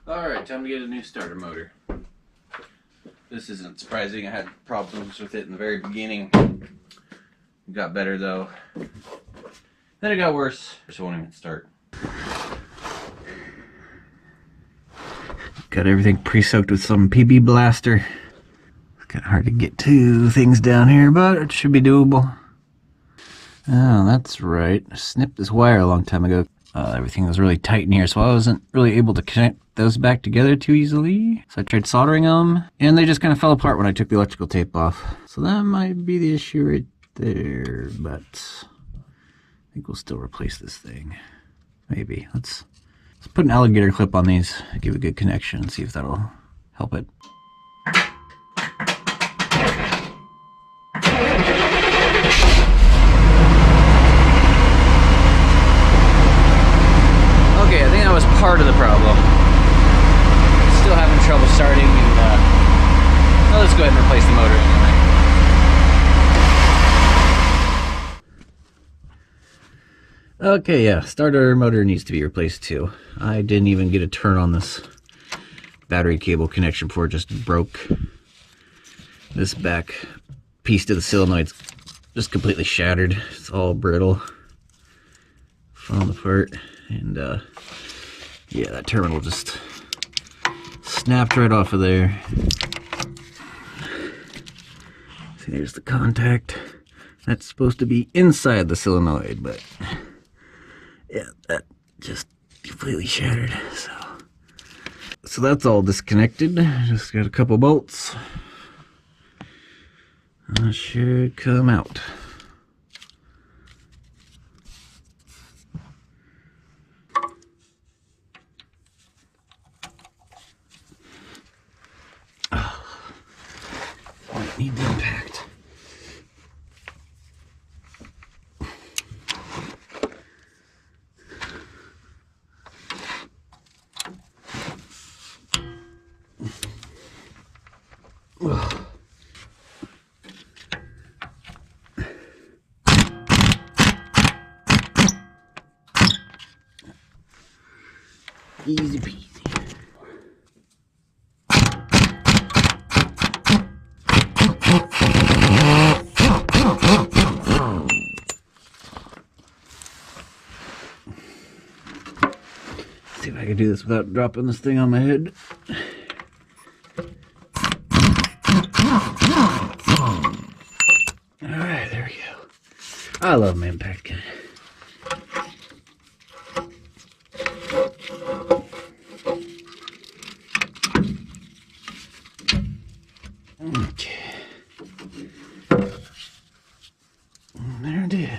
Alright, time to get a new starter motor. This isn't surprising. I had problems with it in the very beginning. It got better though. Then it got worse, so it won't even start. Got everything pre-soaked with some PB Blaster. It's kind of hard to get to things down here, but it should be doable. Oh, that's right. I snipped this wire a long time ago. Everything was really tight in here, so I wasn't really able to connect those back together too easily. So I tried soldering them, and they just kind of fell apart when I took the electrical tape off. So that might be the issue right there, but I think we'll still replace this thing. Maybe. Let's put an alligator clip on these, give a good connection, and see if that'll help it. Okay, I think that was part of the problem. Still having trouble starting, and well, let's go ahead and replace the motor anyway. Okay, yeah, starter motor needs to be replaced too. I didn't even get a turn on this battery cable connection before it just broke. This back piece to the solenoid's just completely shattered. It's all brittle, falling apart, and yeah, that terminal just snapped right off of there. See, there's the contact. That's supposed to be inside the solenoid, but yeah, that just completely shattered. So that's all disconnected. Just got a couple bolts. That should come out. Might need the impact. Easy peasy. See if I can do this without dropping this thing on my head. Alright, there we go. I love my impact gun. Okay. There it is.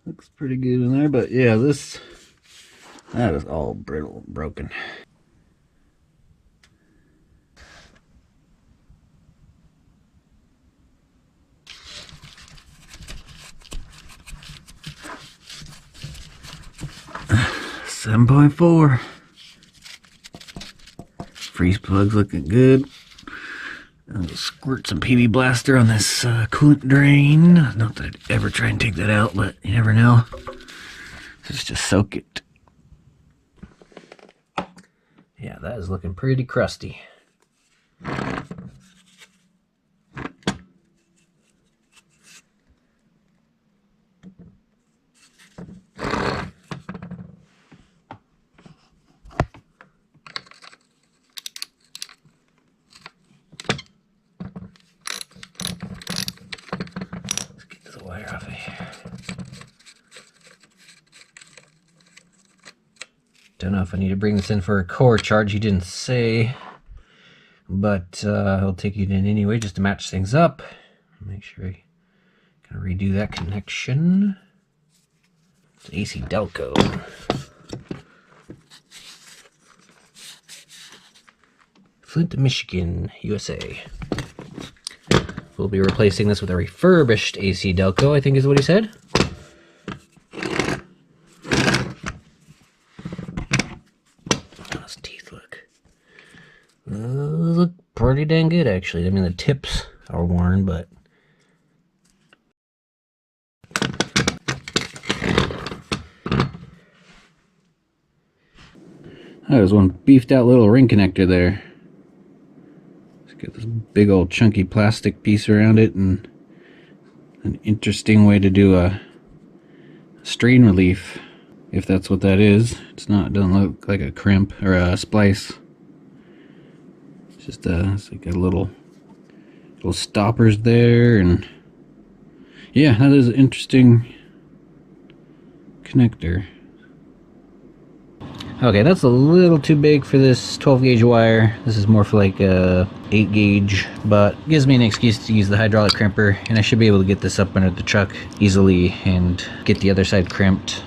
Looks pretty good in there, but yeah, that is all brittle and broken. .4. Freeze plug's looking good. I'll squirt some PB Blaster on this coolant drain. Not that I'd ever try and take that out, but you never know. Let's just soak it. Yeah, that is looking pretty crusty. Off of here. Don't know if I need to bring this in for a core charge. He didn't say, but he'll take it in anyway just to match things up. Make sure I kind of redo that connection. It's AC Delco. Flint, Michigan, USA. We'll be replacing this with a refurbished AC Delco, I think is what he said. How his teeth look? Those look pretty dang good, actually. I mean, the tips are worn, but Oh, there's one beefed out little ring connector there. It's got this big old chunky plastic piece around it, and an interesting way to do a strain relief, if that's what that is. It's not, it doesn't look like a crimp or a splice. It's just it's like a little stoppers there, and yeah, that is an interesting connector. Okay, that's a little too big for this 12 gauge wire. This is more for like a 8 gauge, but gives me an excuse to use the hydraulic crimper, and I should be able to get this up under the truck easily and get the other side crimped.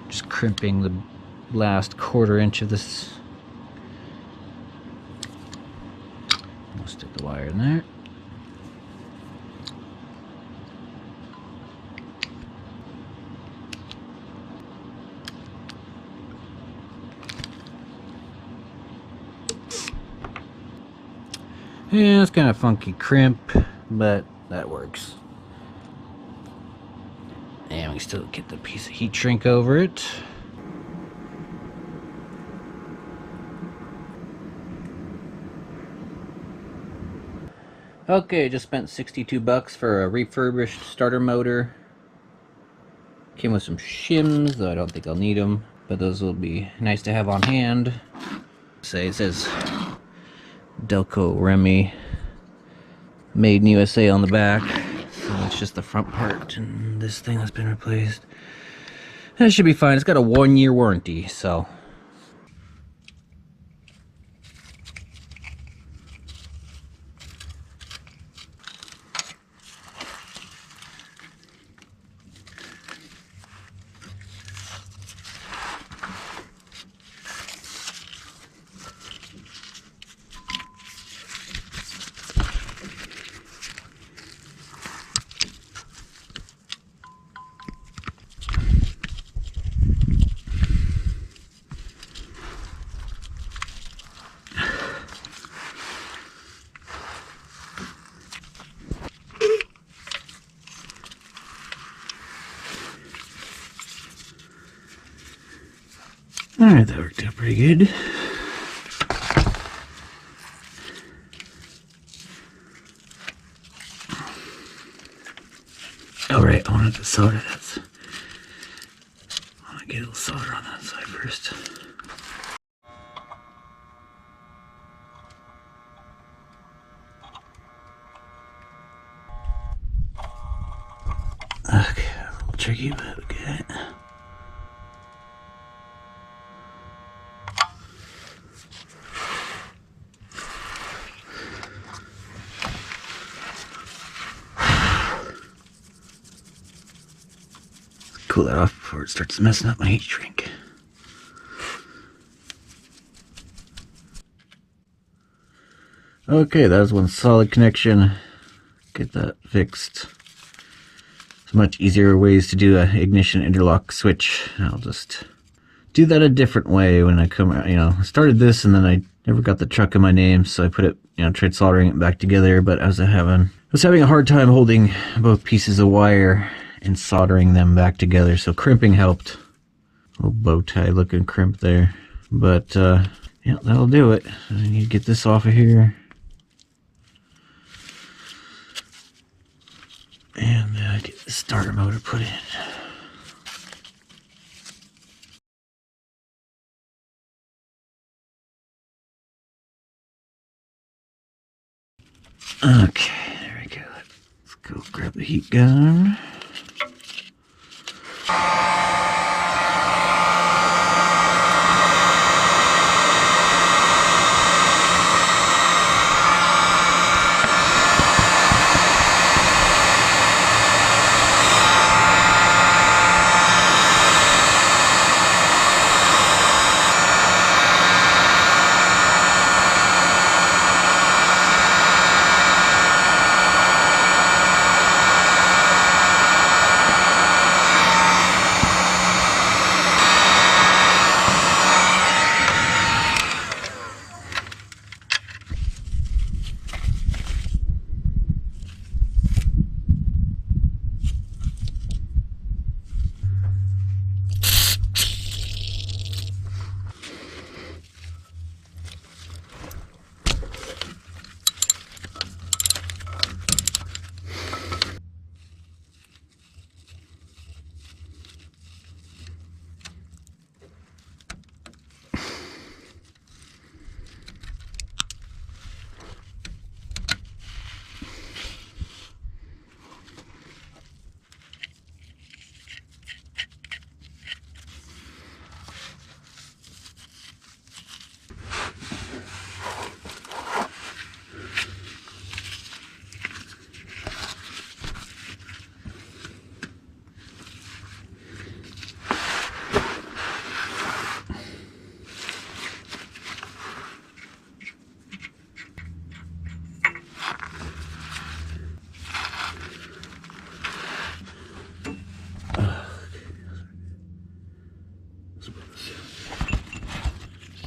Just crimping the last 1/4 inch of this. I'll stick the wire in there. Yeah, it's kind of funky crimp, but that works. And we still get the piece of heat shrink over it. Okay, just spent 62 bucks for a refurbished starter motor. Came with some shims, though I don't think I'll need them, but those will be nice to have on hand. It says Delco Remy, made in USA on the back, so it's just the front part and this thing has been replaced. That should be fine. It's got a 1-year warranty, so. Alright, that worked out pretty good. Alright, I wanted to solder that. I want to get a little solder on that side first. Okay, a little tricky, but we get it. Cool that off before it starts messing up my heat shrink. Okay, that was one solid connection. Get that fixed. There's much easier ways to do an ignition interlock switch. I'll just do that a different way when I come out. I started this and then I never got the truck in my name, so I put it, tried soldering it back together, but I was having a hard time holding both pieces of wire and soldering them back together, so crimping helped. A little bow tie looking crimp there, but yeah, that'll do it. I need to get this off of here, and get the starter motor put in. Okay, there we go. Let's go grab the heat gun.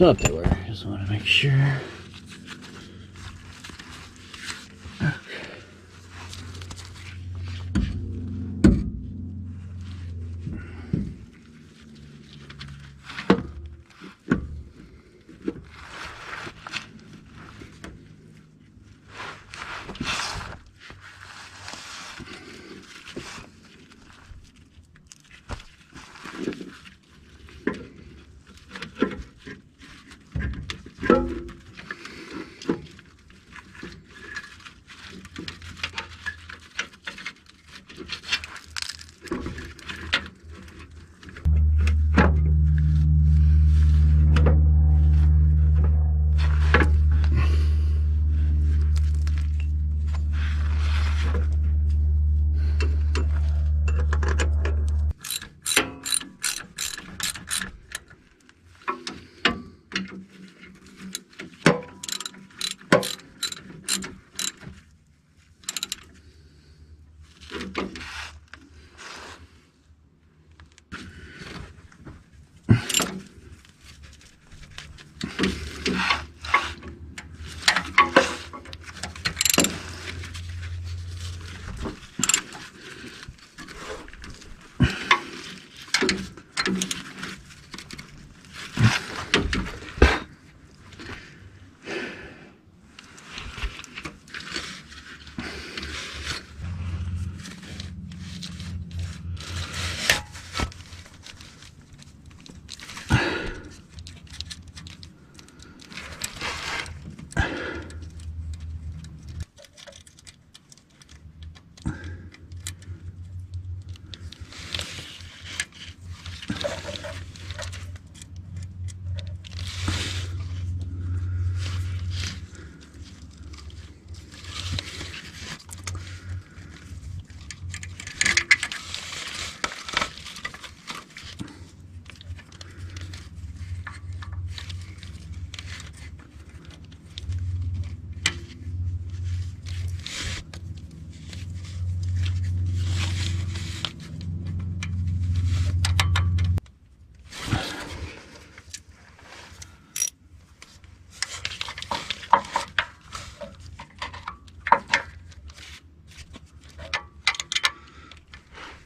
Thought they were. Just want to make sure.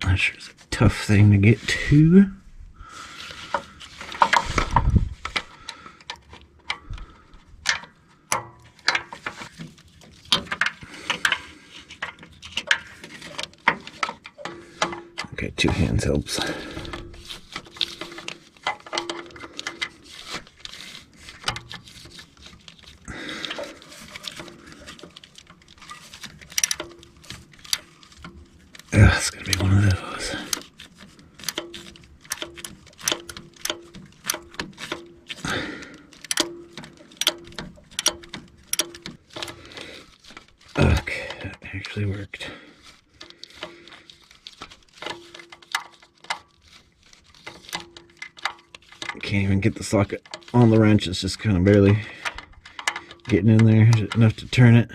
That sure is a tough thing to get to. Okay, 2 hands helps. It's gonna be one of those. Okay, that actually worked. Can't even get the socket on the wrench, it's just kind of barely getting in there, just enough to turn it.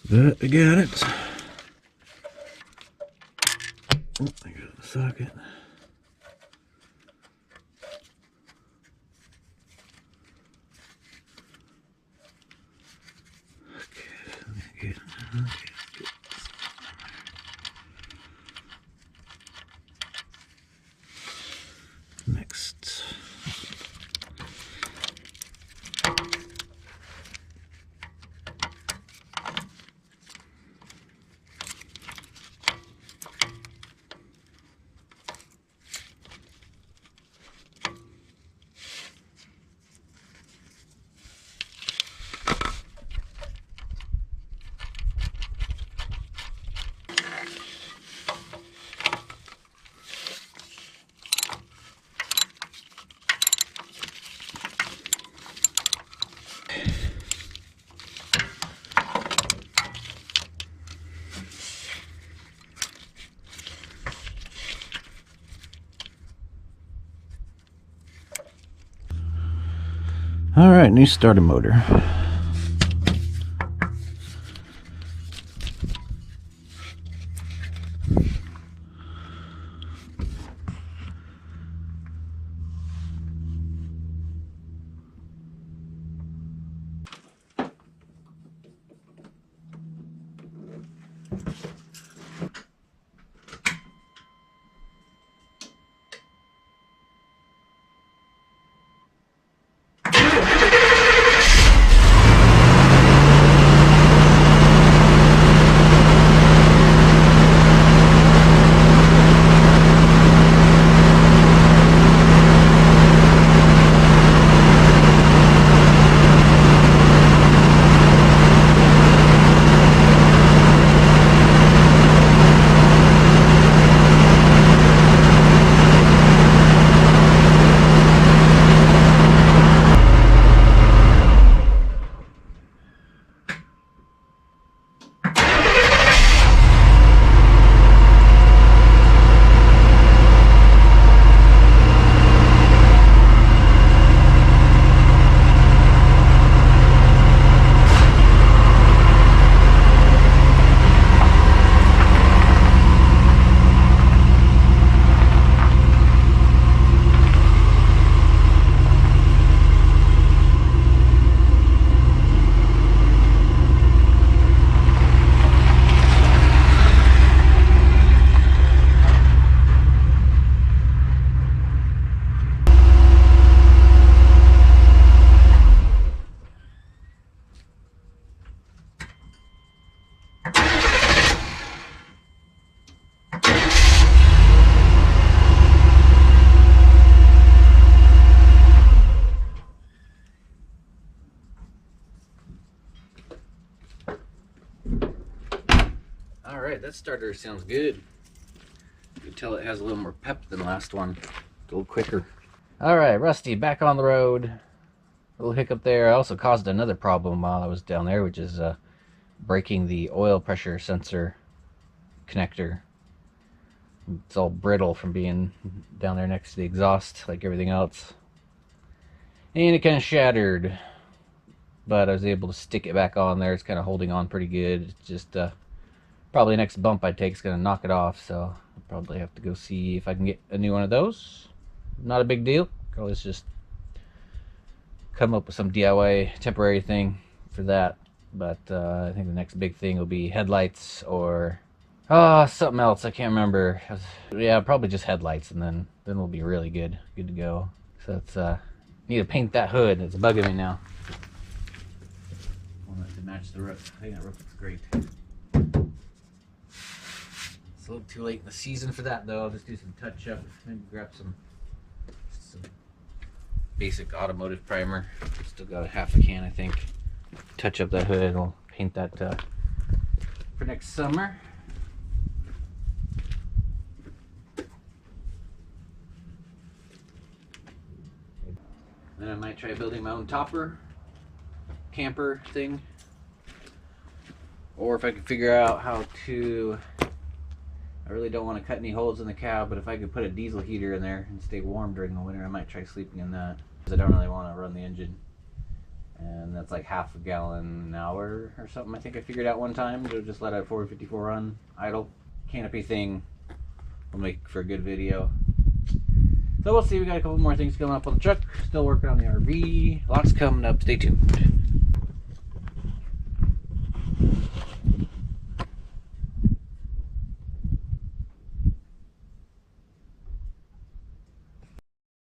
But I got it. Oh, I got the socket. Okay, good. Next. All right, new starter motor. Alright, that starter sounds good. You can tell it has a little more pep than the last one. A little quicker. Alright, Rusty, back on the road. A little hiccup there. I also caused another problem while I was down there, which is breaking the oil pressure sensor connector. It's all brittle from being down there next to the exhaust, like everything else. And it kind of shattered. But I was able to stick it back on there. It's kind of holding on pretty good. It's just probably the next bump I take is going to knock it off. So I'll probably have to go see if I can get a new one of those. Not a big deal. Let's just come up with some DIY temporary thing for that. But I think the next big thing will be headlights or something else. I can't remember. Yeah, probably just headlights, and then we'll be really good to go. So it's need to paint that hood. It's bugging me now. I want it to match the roof. I think that roof looks great. It's a little too late in the season for that, though. I'll just do some touch up. Maybe grab some basic automotive primer. Still got a half a can, I think. Touch up that hood. I'll paint that for next summer. Then I might try building my own topper camper thing, or if I could figure out how to, I really don't want to cut any holes in the cab, but if I could put a diesel heater in there and stay warm during the winter, I might try sleeping in that, because I don't really want to run the engine, and that's like half a gallon an hour or something. I think I figured out one time to just let a 454 run idle. Canopy thing will make for a good video. So we'll see. We got a couple more things coming up on the truck. Still working on the RV. Lots coming up. Stay tuned.